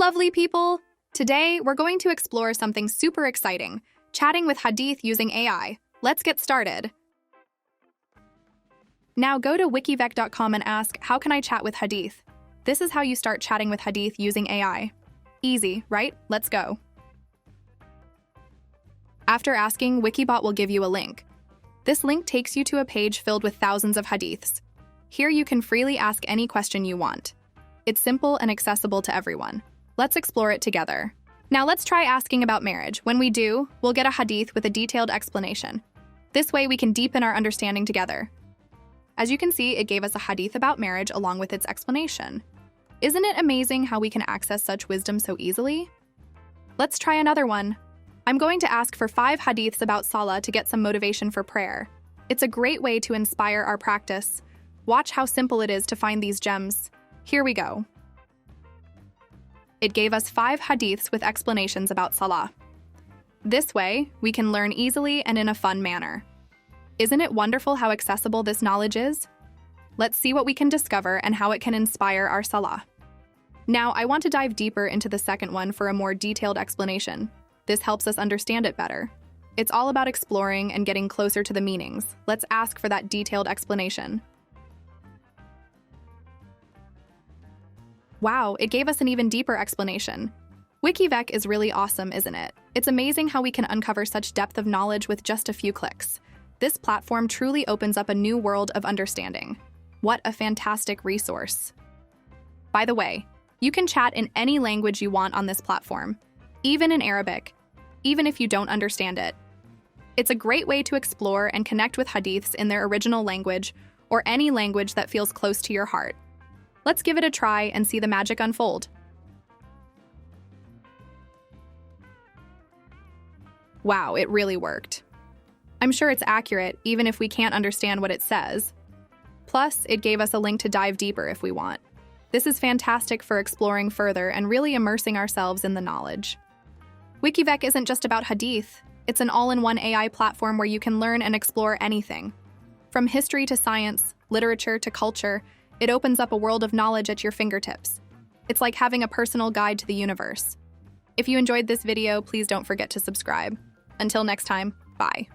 lovely people! Today, we're going to explore something super exciting, chatting with Hadith using AI. Let's get started. Now go to wikivec.com and ask, how can I chat with Hadith? This is how you start chatting with Hadith using AI. Easy, right? Let's go. After asking, Wikibot will give you a link. This link takes you to a page filled with thousands of hadiths. Here you can freely ask any question you want. It's simple and accessible to everyone. Let's explore it together. Now let's try asking about marriage. When we do, we'll get a hadith with a detailed explanation. This way we can deepen our understanding together. As you can see, it gave us a hadith about marriage along with its explanation. Isn't it amazing how we can access such wisdom so easily? Let's try another one. I'm going to ask for 5 hadiths about Salah to get some motivation for prayer. It's a great way to inspire our practice. Watch how simple it is to find these gems. Here we go. It gave us 5 hadiths with explanations about Salah. This way, we can learn easily and in a fun manner. Isn't it wonderful how accessible this knowledge is? Let's see what we can discover and how it can inspire our Salah. Now, I want to dive deeper into the second one for a more detailed explanation. This helps us understand it better. It's all about exploring and getting closer to the meanings. Let's ask for that detailed explanation. Wow, it gave us an even deeper explanation. Wikivec is really awesome, isn't it? It's amazing how we can uncover such depth of knowledge with just a few clicks. This platform truly opens up a new world of understanding. What a fantastic resource. By the way, you can chat in any language you want on this platform, even in Arabic, even if you don't understand it. It's a great way to explore and connect with hadiths in their original language or any language that feels close to your heart. Let's give it a try and see the magic unfold. Wow, it really worked. I'm sure it's accurate, even if we can't understand what it says. Plus, it gave us a link to dive deeper if we want. This is fantastic for exploring further and really immersing ourselves in the knowledge. Wikivec isn't just about hadith. It's an all-in-one AI platform where you can learn and explore anything. From history to science, literature to culture, it opens up a world of knowledge at your fingertips. It's like having a personal guide to the universe. If you enjoyed this video, please don't forget to subscribe. Until next time, bye.